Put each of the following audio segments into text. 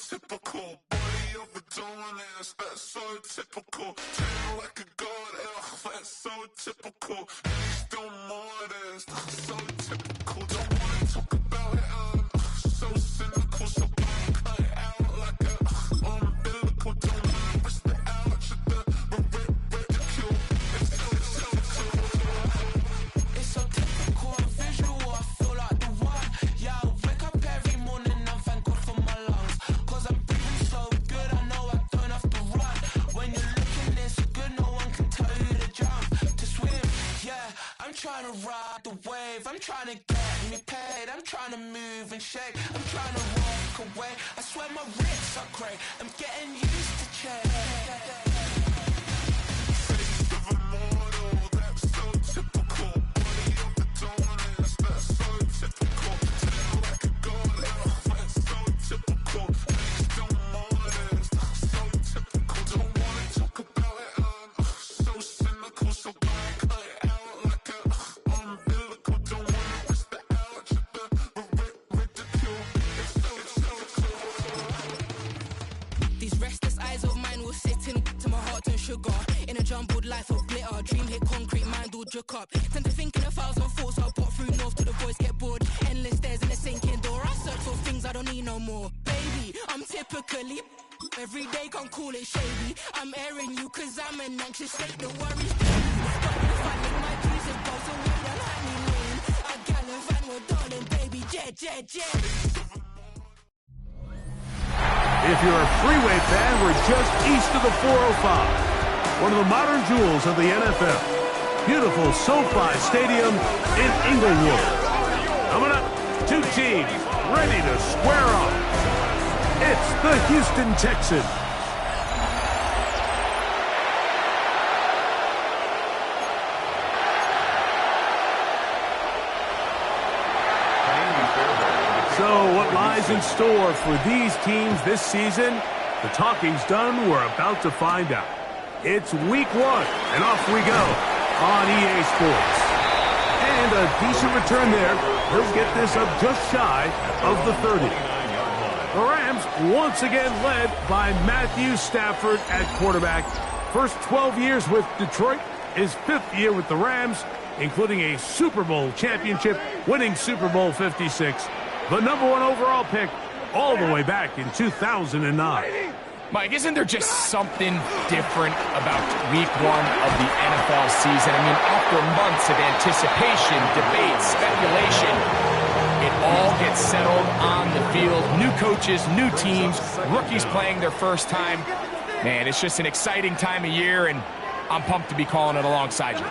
typical. Body of a donut, that's so typical. Tail like a god, that's so typical. Please don't modest, so typical. Don't wanna talk about it, so cynical. So black, cut it out like a umbilical. Don't wanna risk the ouch of the ridicule. It's so typical. It's so typical, visual, I feel like the one. Yeah, I wake up every morning and thank God for my lungs. Cause I'm breathing so good, I know I don't have to run. When you're looking this good, no one can tell you to jump, to swim. Yeah, I'm trying to ride the wave, I'm trying to get me paid, I'm trying to move and shake, I'm trying to walk away. I swear my wrists are great, I'm getting used to change. Face of a model, that's so typical. Body of a donut, that's so typical. Tail like a god, that's so typical. Please don't modest, so typical. Don't wanna talk about it, so cynical. So black, cut it out like a umbilical. Don't wanna risk the ouch of the ridicule. It's so typical. These restless eyes of mine will sit in to my heart and sugar. In a jumbled life of glitter, dream hit concrete, mind all jook up. Tend to think in 1,000 thoughts, I'll put through north till the boys get bored. Endless stairs in a sinking door, I search for things I don't need no more. Baby, I'm typically every day, can't call it shady. I'm airing you cause I'm an anxious state, the worries daily. But if I lick my keys, it goes away, then honey lane. I gallivant with darling, baby, jet. If you're a freeway fan, we're just east of the 405. One of the modern jewels of the NFL. Beautiful SoFi Stadium in Inglewood. Coming up, two teams ready to square off. It's the Houston Texans. So what lies in store for these teams this season? The talking's done. We're about to find out. It's week 1, and off we go on EA Sports. And a decent return there. He'll get this up just shy of the 30. The Rams once again led by Matthew Stafford at quarterback. First 12 years with Detroit, his 5th year with the Rams, including a Super Bowl championship, winning Super Bowl 56. The number 1 overall pick all the way back in 2009. Mike, isn't there just something different about week 1 of the NFL season? I mean, after months of anticipation, debate, speculation, it all gets settled on the field. New coaches, new teams, rookies playing their first time. Man, it's just an exciting time of year, and I'm pumped to be calling it alongside you.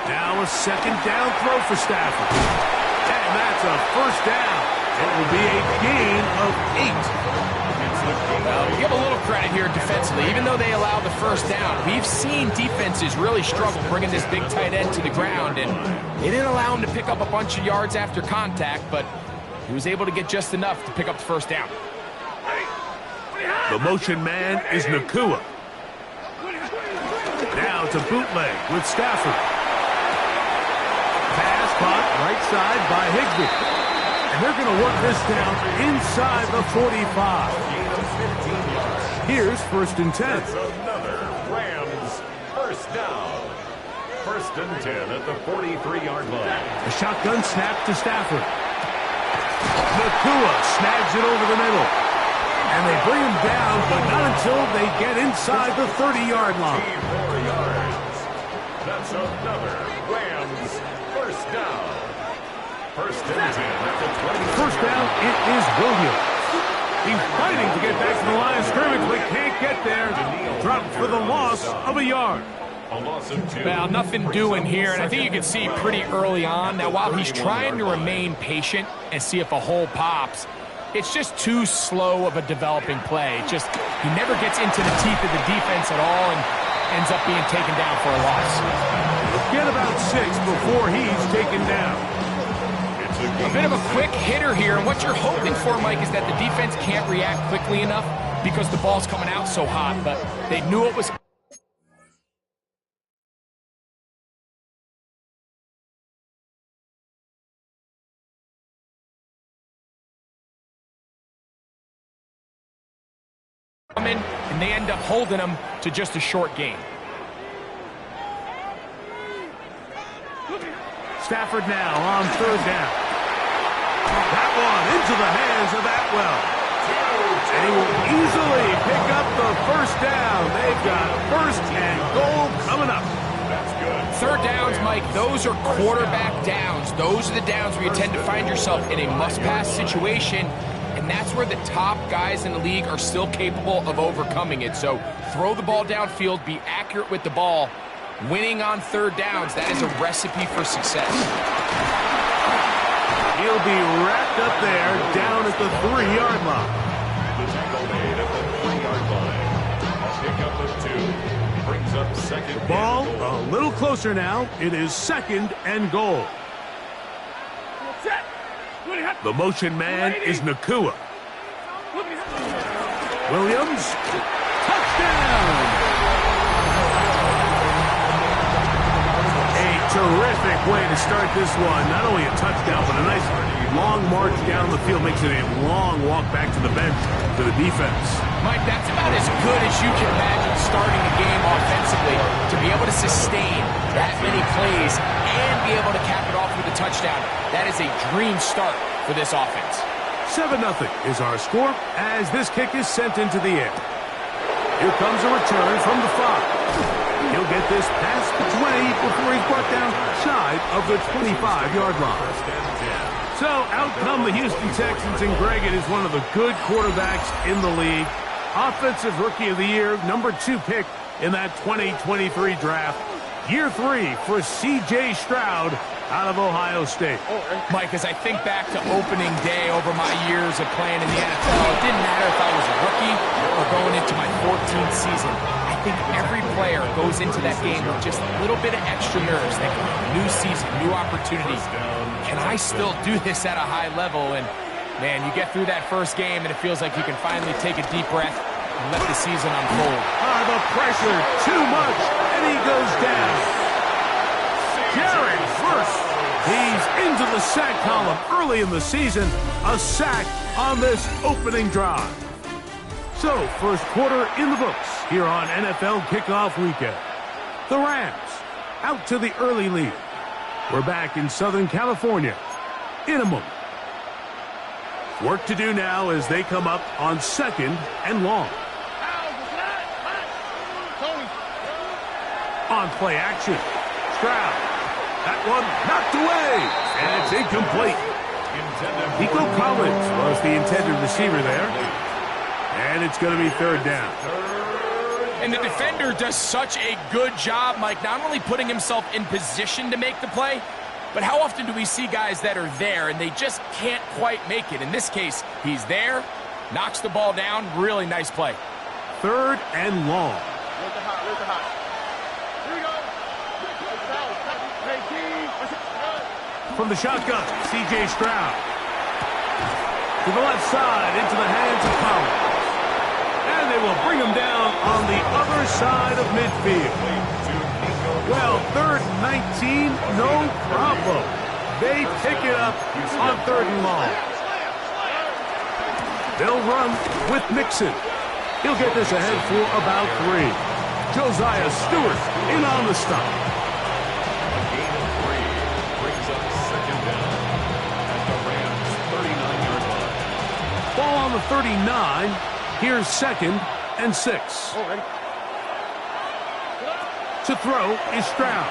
Now a second down throw for Stafford. And that's a first down. It will be a gain of 8. Well, we give a little credit here defensively. Even though they allowed the first down, we've seen defenses really struggle bringing this big tight end to the ground, and they didn't allow him to pick up a bunch of yards after contact, but he was able to get just enough to pick up the first down. The motion man is Nakua. Now to bootleg with Stafford. Pass caught right side by Higbee. And they're going to work this down inside the 45. Here's 1st and 10. It's another Rams first down. 1st and 10 at the 43-yard line. A shotgun snap to Stafford. Nakua snags it over the middle. And they bring him down, but not until they get inside the 30-yard line. 4 yards. That's another Rams first down. 1st and 10 at the 20. First down, it is Williams. He's fighting to get back to the line of scrimmage, but can't get there. Dropped for the loss of a yard. A loss of 2. Well, nothing doing here, and I think you can see pretty early on. Now, while he's trying to remain patient and see if a hole pops, it's just too slow of a developing play. Just he never gets into the teeth of the defense at all and ends up being taken down for a loss. Get about 6 before he's taken down. A bit of a quick hitter here, and what you're hoping for, Mike, is that the defense can't react quickly enough because the ball's coming out so hot, but they knew it was they end up holding them to just a short game. Stafford now on third down. That one into the hands of Atwell. And he will easily pick up the first down. They've got first and goal coming up. That's good. Third downs, Mike, those are quarterback downs. Those are the downs where you tend to find yourself in a must-pass situation, and that's where the top guys in the league are still capable of overcoming it. So throw the ball downfield, be accurate with the ball. Winning on third downs, that is a recipe for success. He'll be wrapped up there down at the 3-yard line. The tackle made at the 3-yard line. A pickup of 2 brings up second. Ball a little closer now. It is second and goal. The motion man is Nakua. Williams, touchdown! Terrific way to start this one. Not only a touchdown, but a nice long march down the field. Makes it a long walk back to the bench for the defense. Mike, that's about as good as you can imagine starting a game offensively. To be able to sustain that many plays and be able to cap it off with a touchdown, that is a dream start for this offense. 7-0 is our score as this kick is sent into the air. Here comes a return from the 5. He'll get this past the 20 before he's brought down shy of the 25-yard line. So out come the Houston Texans, and Greg, it is one of the good quarterbacks in the league. Offensive Rookie of the Year, number 2 pick in that 2023 draft. Year 3 for C.J. Stroud out of Ohio State. Mike, as I think back to opening day over my years of playing in the NFL, it didn't matter if I was a rookie or going into my 14th season. I think every player goes into that game with just a little bit of extra nerves. Thinking, new season, new opportunity. Can I still do this at a high level? And, man, you get through that first game, and it feels like you can finally take a deep breath and let the season unfold. The pressure, too much, and he goes down. Jared first. He's into the sack column early in the season. A sack on this opening drive. So, first quarter in the books here on NFL Kickoff Weekend. The Rams out to the early lead. We're back in Southern California in a moment. Work to do now as they come up on second and long. On play action. Stroud. That one knocked away. And it's incomplete. Nico Collins was the intended receiver there. And it's going to be third down. And the defender does such a good job, Mike, not only putting himself in position to make the play, but how often do we see guys that are there and they just can't quite make it? In this case, he's there, knocks the ball down. Really nice play. Third and long. From the shotgun, C.J. Stroud. To the left side, into the hands of Collins. And they will bring him down on the other side of midfield. Well, third and 19, no problem. They pick it up on third and long. They'll run with Mixon. He'll get this ahead for about 3. Josiah Stewart in on the stop. A gain of 3 brings up second down at the Rams' 39-yard line. Ball on the 39. Here's second and 6. To throw is Stroud.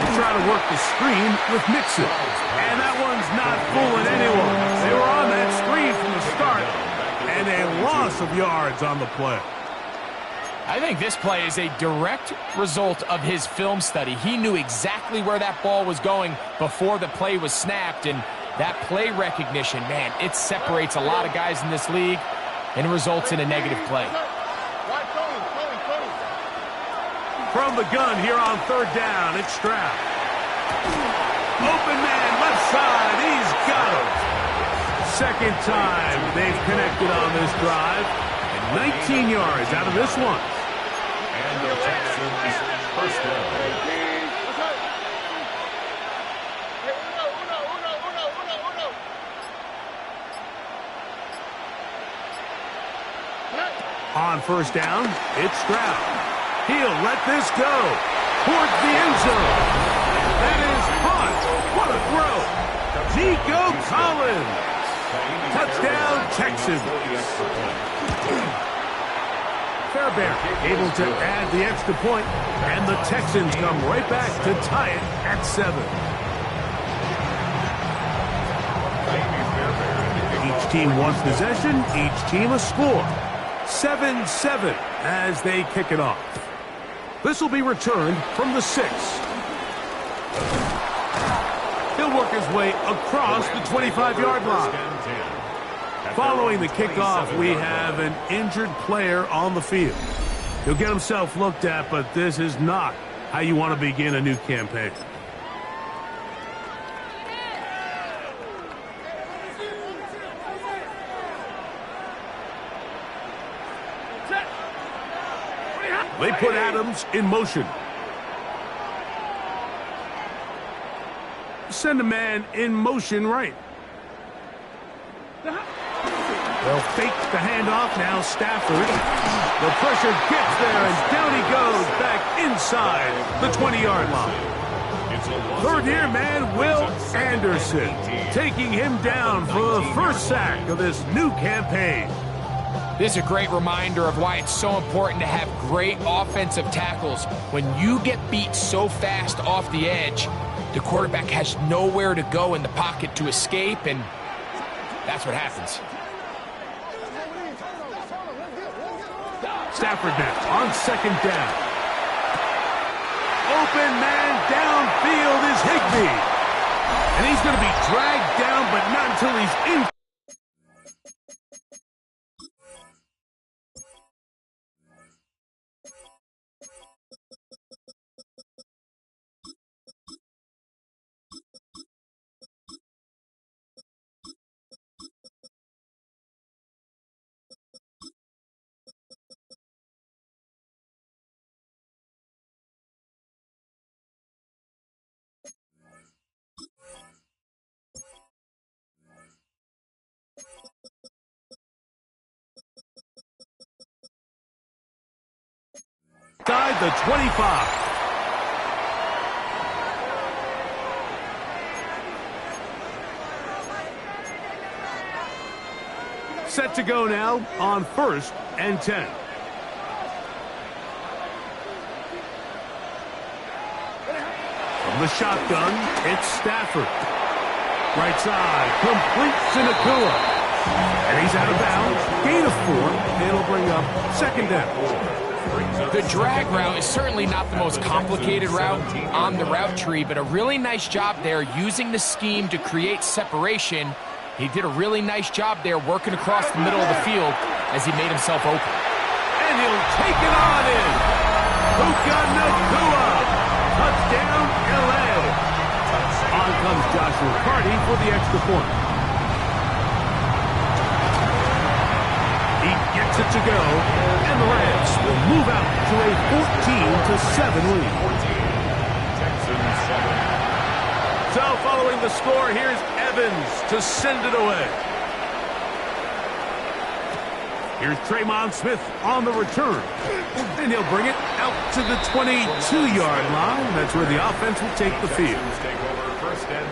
They try to work the screen with Mixon. And that one's not fooling anyone. They were on that screen from the start. And a loss of yards on the play. I think this play is a direct result of his film study. He knew exactly where that ball was going before the play was snapped. And that play recognition, man, it separates a lot of guys in this league and results in a negative play. From the gun here on third down, it's Stroud. Open man, left side, he's got him. Second time they've connected on this drive. And 19 yards out of this one. And the Texans first down. On first down, it's Stroud. He'll let this go towards the end zone. That is caught. What a throw. Nico Collins. Touchdown, Texans. Fairbairn able to add the extra point, and the Texans come right back to tie it at 7. Each team wants possession, each team a score. 7-7 as they kick it off. This will be returned from the 6. He'll work his way across the 25-yard line. Following the kickoff, we have an injured player on the field. He'll get himself looked at, but this is not how you want to begin a new campaign. They put Adams in motion. Send a man in motion right. They'll fake the handoff. Now Stafford. The pressure gets there, and down he goes back inside the 20-yard line. Third year man, Will Anderson, taking him down for the first sack of this new campaign. This is a great reminder of why it's so important to have great offensive tackles. When you get beat so fast off the edge, the quarterback has nowhere to go in the pocket to escape, and that's what happens. Stafford now on second down. Open man downfield is Higbee. And he's going to be dragged down, but not until he's in. Inside the 25. Set to go now on 1st and 10. From the shotgun, it's Stafford. Right side, complete to Nakua. And he's out of bounds. Gain of 4. It'll bring up 2nd down. The drag route is certainly not the most complicated route on the route tree, but a really nice job there using the scheme to create separation. He did a really nice job there working across the middle of the field as he made himself open. And he'll take it on in. Puka Nakua. Touchdown, L.A. On comes Joshua Carty for the extra point. He gets it to go, and the Rams will move out to a 14-7 lead. So following the score, here's Evans to send it away. Here's Tremont Smith on the return. And he'll bring it out to the 22-yard line. That's where the offense will take the field.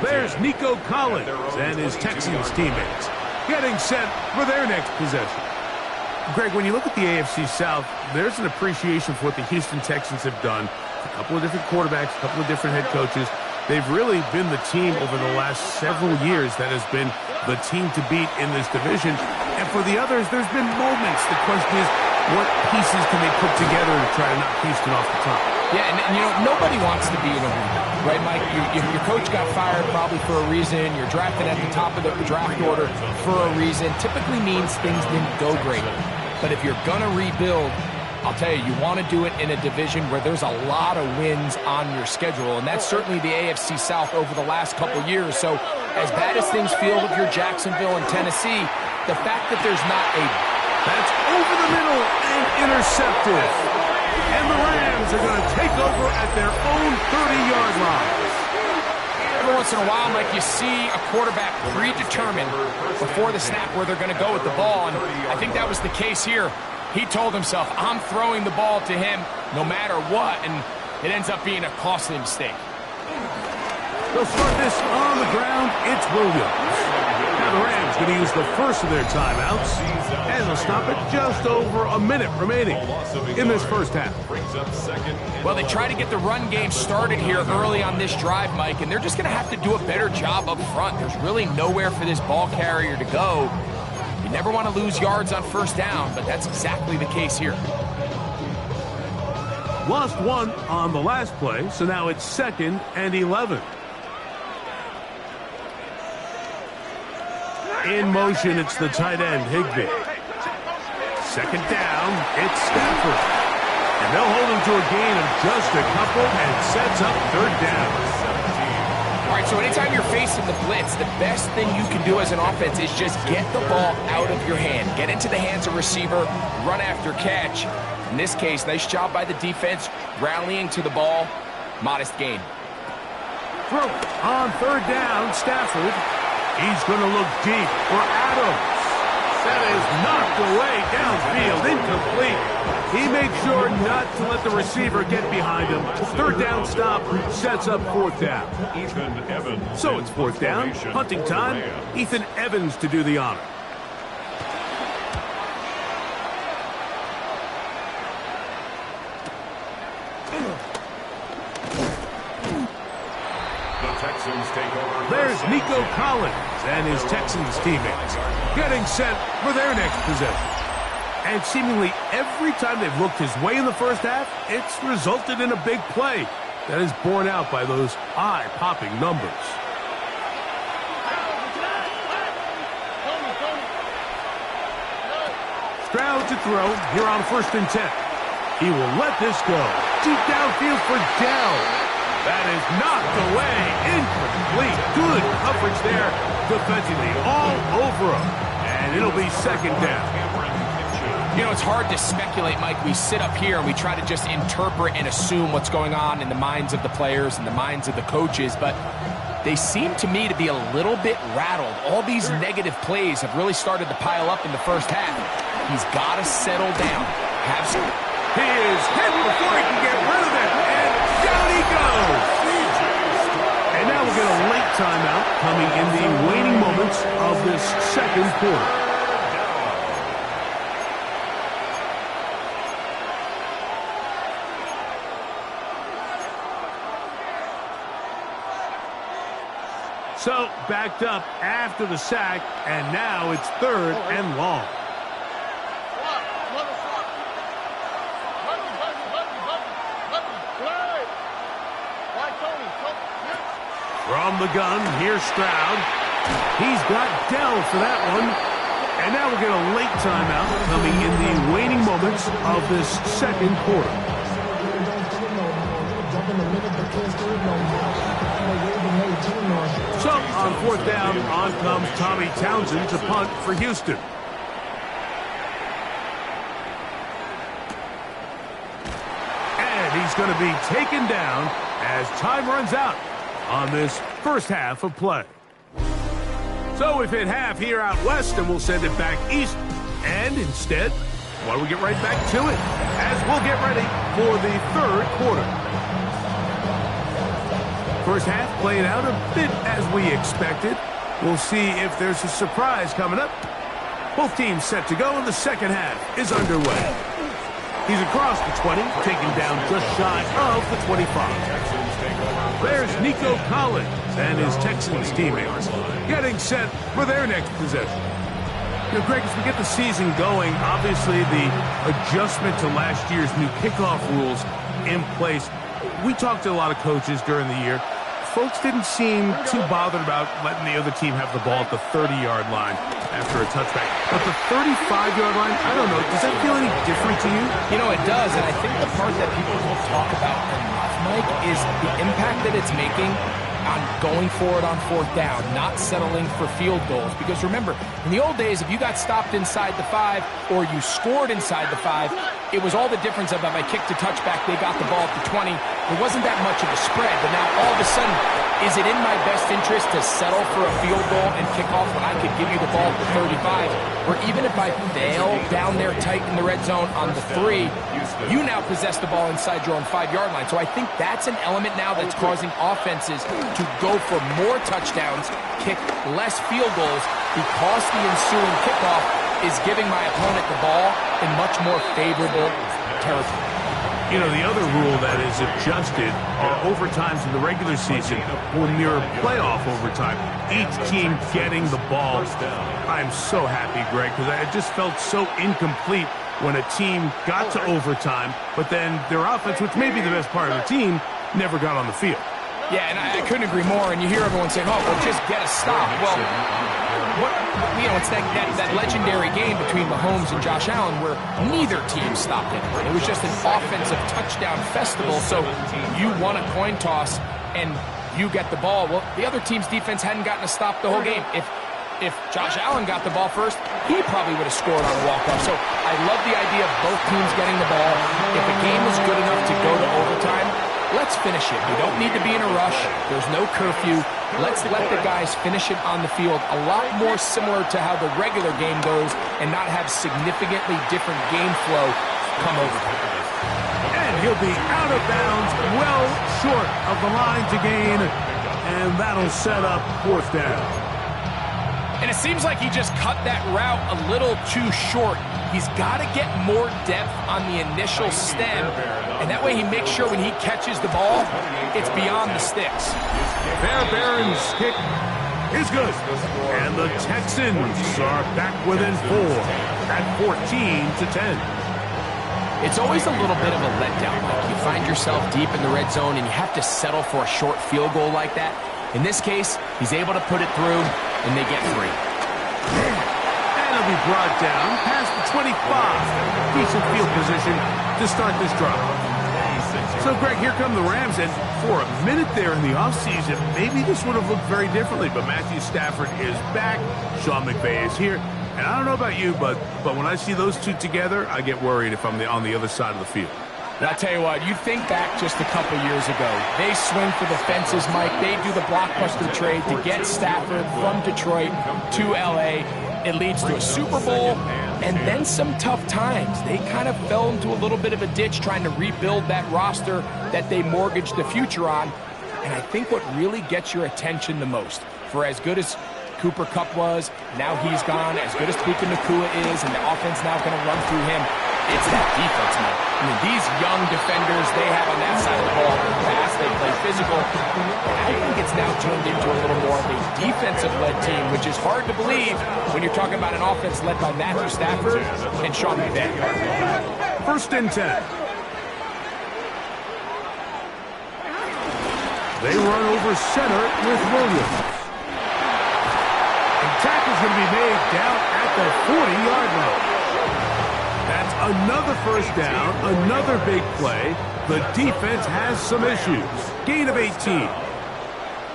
There's Nico Collins and his Texans teammates getting set for their next possession. Greg, when you look at the AFC South, there's an appreciation for what the Houston Texans have done. A couple of different quarterbacks, a couple of different head coaches. They've really been the team over the last several years that has been the team to beat in this division. And for the others, there's been moments. The question is, what pieces can they put together to try to knock Houston off the top? Yeah, and you know, nobody wants to be in a rebuild, right, Mike? Your coach got fired probably for a reason. You're drafted at the top of the draft order for a reason. Typically means things didn't go great. But if you're going to rebuild, I'll tell you, you want to do it in a division where there's a lot of wins on your schedule, and that's certainly the AFC South over the last couple years. So as bad as things feel if you're Jacksonville and Tennessee, the fact that there's not a... That's over the middle and intercepted. And the Rams are going to take over at their own 30-yard line. Every once in a while, Mike, you see a quarterback predetermined before the snap where they're going to go with the ball, and I think that was the case here. He told himself, I'm throwing the ball to him no matter what, and it ends up being a costly mistake. They'll start this on the ground. It's Williams. Now the Rams going to use the first of their timeouts, and they'll stop it just over a minute remaining in this first half. Well, they try to get the run game started here early on this drive, Mike, and they're just going to have to do a better job up front. There's really nowhere for this ball carrier to go. You never want to lose yards on first down, but that's exactly the case here. Lost one on the last play, so now it's 2nd and 11. In motion, it's the tight end, Higbee. 2nd down, it's Stafford. And they'll hold him to a gain of just a couple and sets up 3rd down. All right, so anytime you're facing the blitz, the best thing you can do as an offense is just get the ball out of your hand. Get into the hands of receiver, run after catch. In this case, nice job by the defense, rallying to the ball. Modest gain. Throw on 3rd down, Stafford. He's going to look deep for Adams. That is knocked away downfield, incomplete. He made sure not to let the receiver get behind him. 3rd down stop sets up 4th down. Ethan Evans. So it's 4th down, punting time. Ethan Evans to do the honor. There's Nico Collins and his Texans teammates getting set for their next possession. And seemingly every time they've looked his way in the first half, it's resulted in a big play that is borne out by those eye-popping numbers. Stroud to throw here on 1st and 10. He will let this go. Deep downfield for Dell. That is knocked away. Incomplete. Good coverage there defensively. All over him. And it'll be 2nd down. You know, it's hard to speculate, Mike. We sit up here and we try to just interpret and assume what's going on in the minds of the players and the minds of the coaches, but they seem to me to be a little bit rattled. All these negative plays have really started to pile up in the first half. He's got to settle down. He is hit before he can get rid of it, and down he goes. And now we'll get a late timeout coming in the waning moments of this 2nd quarter. So, backed up after the sack, and now it's 3rd and long. From the gun, here's Stroud. He's got Dell for that one. And now we'll get a late timeout coming in the waning moments of this 2nd quarter. So, on 4th down, on comes Tommy Townsend to punt for Houston. And he's going to be taken down as time runs out on this first half of play. So we've hit half here out west, and we'll send it back east. And instead, why don't we get right back to it as we'll get ready for the 3rd quarter. First half playing out a bit as we expected. We'll see if there's a surprise coming up. Both teams set to go, and the 2nd half is underway. He's across the 20, taken down just shy of the 25. There's Nico Collins and his Texans teammates getting set for their next possession. You know, Greg, as we get the season going, obviously the adjustment to last year's new kickoff rules in place. We talked to a lot of coaches during the year. Folks didn't seem too bothered about letting the other team have the ball at the 30-yard line after a touchback. But the 35-yard line, I don't know, does that feel any different to you? You know, it does, and I think the part that people don't talk about enough, Mike, is the impact that it's making on going for it on 4th down, not settling for field goals. Because remember, in the old days, if you got stopped inside the 5 or you scored inside the 5, it was all the difference of if I kicked a touchback, they got the ball at the 20. It wasn't that much of a spread, but now all of a sudden, is it in my best interest to settle for a field goal and kick off when I could give you the ball at the 35? Or even if I fail down there tight in the red zone on the 3, you now possess the ball inside your own 5-yard line. So I think that's an element now that's causing offenses to go for more touchdowns, kick less field goals, because the ensuing kickoff is giving my opponent the ball in much more favorable territory. You know, the other rule that is adjusted are overtimes in the regular season will mirror playoff overtime, each team getting the ball. I'm so happy, Greg, because I just felt so incomplete when a team got to overtime, but then their offense, which may be the best part of the team, never got on the field. Yeah, and I couldn't agree more, and you hear everyone saying, oh, well, just get a stop. Well, it's that legendary game between Mahomes and Josh Allen where neither team stopped anyone. It was just an offensive touchdown festival, so you won a coin toss and you get the ball. Well, the other team's defense hadn't gotten a stop the whole game. If Josh Allen got the ball first, he probably would have scored on a walk-off. So I love the idea of both teams getting the ball. If a game is good enough to go to overtime, let's finish it. We don't need to be in a rush. There's no curfew. Let's let the guys finish it on the field. A lot more similar to how the regular game goes and not have significantly different game flow come over. And he'll be out of bounds, well short of the line to gain, and that'll set up 4th down. And it seems like he just cut that route a little too short. He's got to get more depth on the initial stem, and that way he makes sure when he catches the ball, it's beyond the sticks. Fairbairn's kick is good. And the Texans are back within 4 at 14-10. It's always a little bit of a letdown. Like you find yourself deep in the red zone and you have to settle for a short field goal like that. In this case, he's able to put it through, and they get 3. And he'll be brought down past the 25. Decent field position to start this drive. So, Greg, here come the Rams, and for a minute there in the offseason, maybe this would have looked very differently, but Matthew Stafford is back. Sean McVay is here. And I don't know about you, but when I see those two together, I get worried if I'm on the other side of the field. And I'll tell you what, you think back just a couple years ago. They swing for the fences, Mike. They do the blockbuster trade to get Stafford from Detroit to L.A. It leads to a Super Bowl and then some tough times. They kind of fell into a little bit of a ditch trying to rebuild that roster that they mortgaged the future on. And I think what really gets your attention the most, for as good as Cooper Kupp was, now he's gone, as good as Puka Nacua is, and the offense now going to run through him, it's that defense, man. I mean, these young defenders they have on that side of the ball, they pass, they play physical. And I think it's now turned into a little more of a defensive-led team, which is hard to believe when you're talking about an offense led by Matthew Stafford and Sean McVay. 1st and 10. They run over center with Williams. And tackle's going to be made down at the 40-yard line. That's another 1st down, another big play. The defense has some issues. Gain of 18.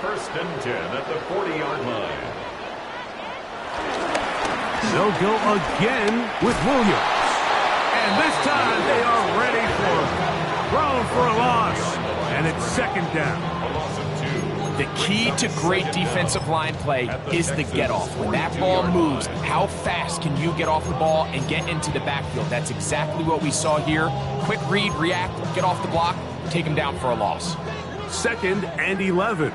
1st and 10 at the 40-yard line. They'll go again with Williams. And this time they are ready for him. Thrown for a loss. And it's 2nd down. A loss of 2. The key to great defensive line play is the get-off. When that ball moves, how fast can you get off the ball and get into the backfield? That's exactly what we saw here. Quick read, react, get off the block, take him down for a loss. 2nd and 11.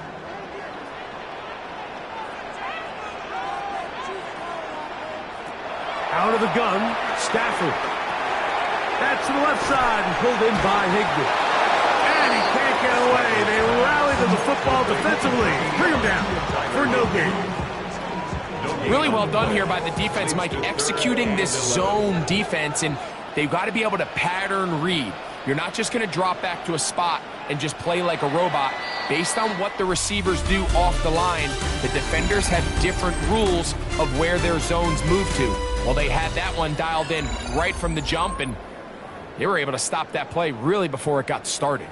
Out of the gun, Stafford. That's to the left side and pulled in by Higbee. And he can't get away. They rally to the football defensively. Bring him down for no gain. Really well done here by the defense, Mike, executing this zone defense, and they've got to be able to pattern read. You're not just going to drop back to a spot and just play like a robot. Based on what the receivers do off the line, the defenders have different rules of where their zones move to. Well, they had that one dialed in right from the jump, and they were able to stop that play really before it got started.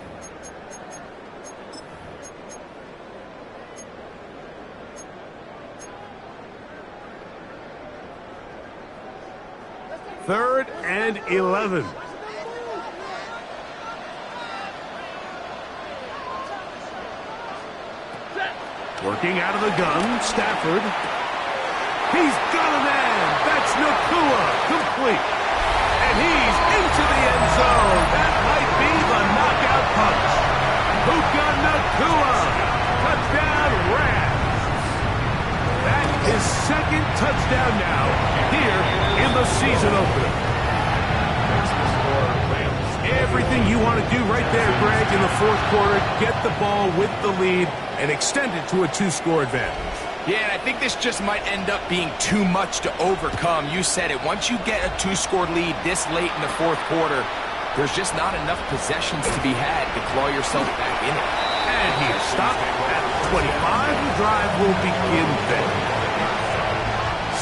3rd and 11. Working out of the gun, Stafford. He's got a man. That's Nakua, complete. And he's into the end zone. That might be the knockout punch. Puka Nakua. Touchdown, Rams. That is second touchdown now here in the season opener. Everything you want to do right there, Greg, in the fourth quarter. Get the ball with the lead and extend it to a 2-score advantage. Yeah, and I think this just might end up being too much to overcome. You said it. Once you get a 2-score lead this late in the fourth quarter, there's just not enough possessions to be had to claw yourself back in it. And he is stopped at 25. The drive will begin then.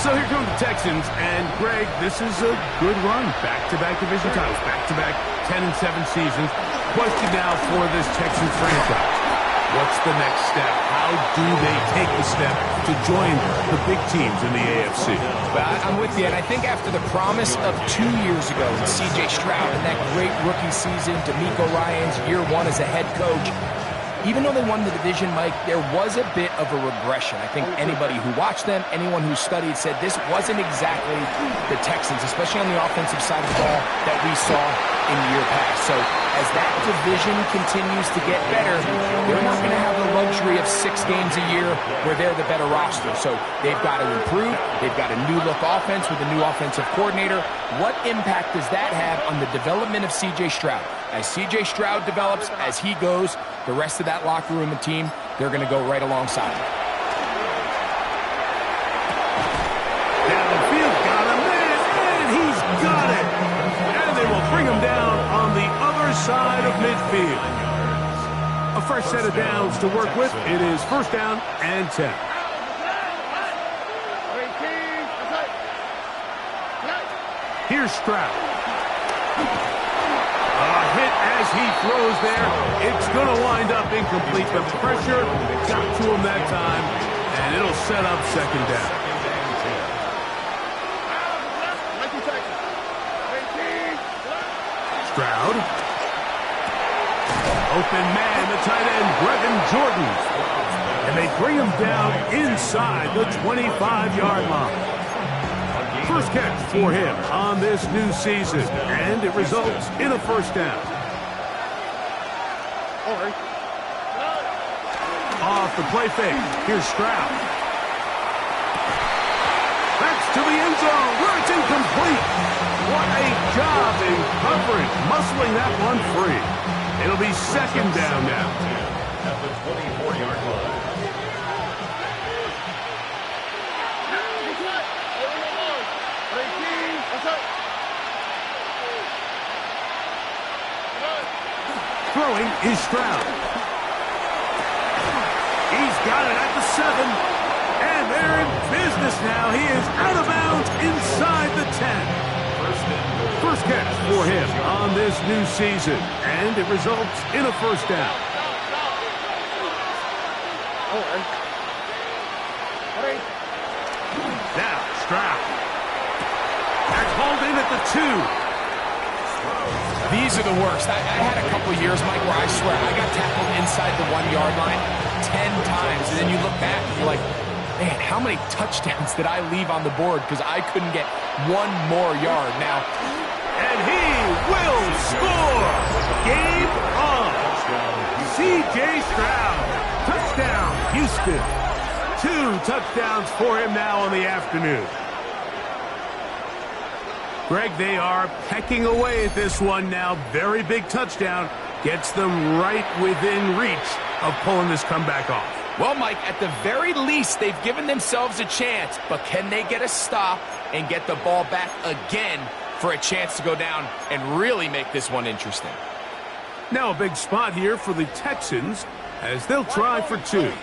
So here come the Texans, and Greg, this is a good run. Back-to-back division titles, back-to-back 10-7 seasons. Question now for this Texans franchise. What's the next step? How do they take the step to join the big teams in the AFC? Well, I'm with you, and I think after the promise of 2 years ago in C.J. Stroud and that great rookie season, DeMeco Ryans' year 1 as a head coach, even though they won the division, Mike, there was a bit of a regression. I think anybody who watched them, anyone who studied, said this wasn't exactly the Texans, especially on the offensive side of the ball, that we saw in year past. So as that division continues to get better, they're not going to have the luxury of 6 games a year where they're the better roster. So they've got to improve. They've got a new-look offense with a new offensive coordinator. What impact does that have on the development of C.J. Stroud? As C.J. Stroud develops, as he goes, the rest of that locker room and team, they're going to go right alongside him. Downfield, got a man, and he's got it. And they will bring him down on the other side of midfield. A fresh set of downs to work with. It is 1st down and 10. Here's Stroud. A hit as he throws there. It's going to wind up incomplete. The pressure got to him that time, and it'll set up 2nd down. Stroud. Open man, the tight end, Brevin Jordan. And they bring him down inside the 25-yard line. First catch for him on this new season, and it results in a 1st down. Off the play fake, here's Stroud. That's to the end zone, where it's incomplete. What a job in coverage, muscling that one free. It'll be 2nd down now. At the 24-yard line. Throwing is Stroud. He's got it at the 7. And they're in business now. He is out of bounds inside the 10. First catch for him on this new season. And it results in a 1st down. Now Stroud. That's hauled in at the 2. These are the worst. I had a couple years, Mike, where I swear I got tackled inside the 1-yard line 10 times. And then you look back and you're like, man, how many touchdowns did I leave on the board because I couldn't get 1 more yard now? And he will score! Game on! C.J. Stroud. Touchdown, Houston. 2 touchdowns for him now in the afternoon. Greg, they are pecking away at this one now. Very big touchdown. Gets them right within reach of pulling this comeback off. Well, Mike, at the very least, they've given themselves a chance. But can they get a stop and get the ball back again for a chance to go down and really make this one interesting? Now a big spot here for the Texans as they'll try for 2.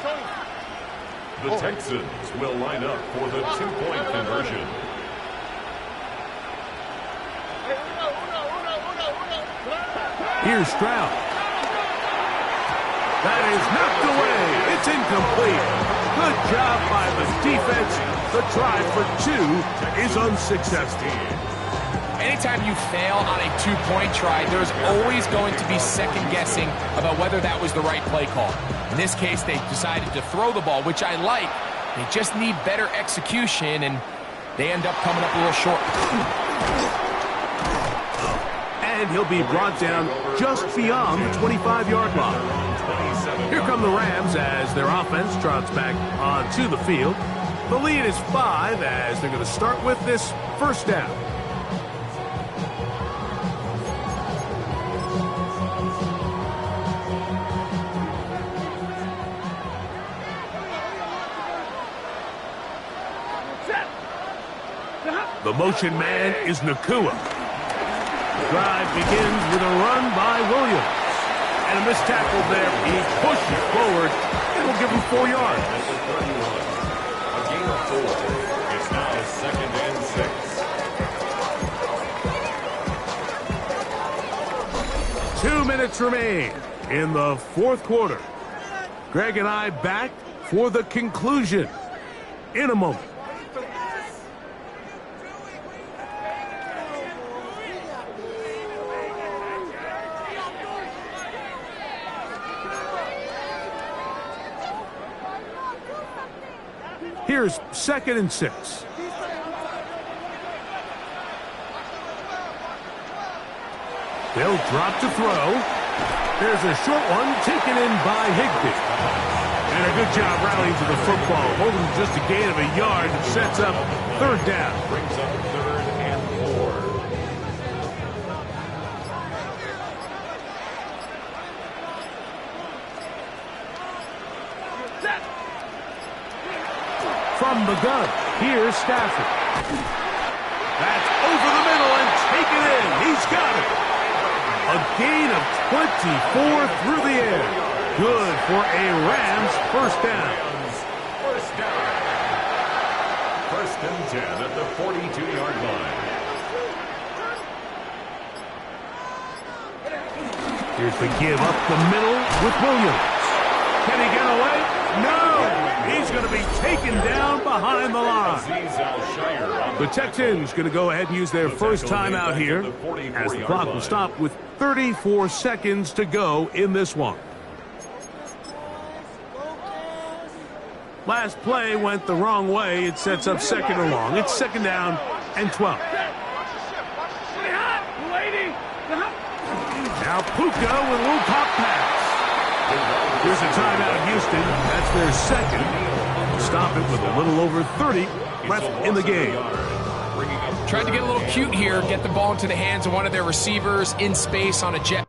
The Texans will line up for the 2-point conversion. Here's Stroud. That is knocked away. It's incomplete. Good job by the defense. The try for 2 is unsuccessful. Anytime you fail on a two-point try, there's always going to be second-guessing about whether that was the right play call. In this case, they decided to throw the ball, which I like. They just need better execution, and they end up coming up a little short. And he'll be brought down just beyond the 25-yard line. Here come the Rams as their offense trots back onto the field. The lead is 5 as they're going to start with this first down. The motion man is Nakua. The drive begins with a run by Williams. And a missed tackle there. He pushes forward. It'll give him 4 yards. A gain of 4. It's now 2nd and 6. 2 minutes remain in the fourth quarter. Greg and I back for the conclusion in a moment. Here's 2nd and 6. They'll drop to throw. There's a short one taken in by Higbee. And a good job rallying to the football. Holding just a gain of a yard that sets up 3rd down. Brings up 3rd and 4. From the gun, here's Stafford. That's over the middle and taken in. He's got it. A gain of 24 through the air. Good for a Rams first down. First down. 1st and 10 at the 42-yard line. Here's the give up the middle with Williams. Can he get away? No! He's going to be taken down behind the line. The Texans going to go ahead and use their first timeout here as the clock will stop with 34 seconds to go in this one. Last play went the wrong way. It sets up 2nd and long. It's 2nd down and 12. Now Puka with a little pop pass. Here's a timeout, Houston. That's their 2nd. Stop it with a little over 30 left in the game. Tried to get a little cute here, get the ball into the hands of one of their receivers in space on a jet.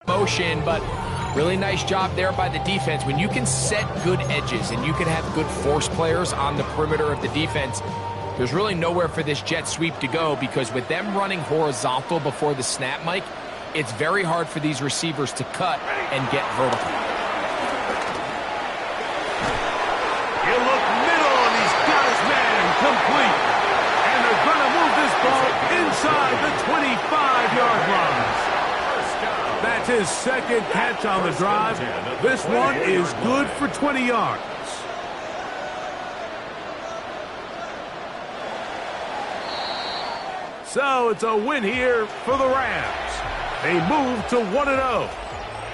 motion, but really nice job there by the defense. When you can set good edges and you can have good force players on the perimeter of the defense, there's really nowhere for this jet sweep to go, because with them running horizontal before the snap, Mike, it's very hard for these receivers to cut and get vertical. You look middle, and he's got his man complete. And they're going to move this ball inside the 25-yard line. That's his second catch on the drive. This one is good for 20 yards. So it's a win here for the Rams. They move to 1-0,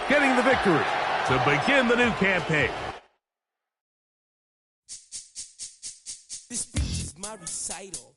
getting the victory to begin the new campaign. This speech is my recital.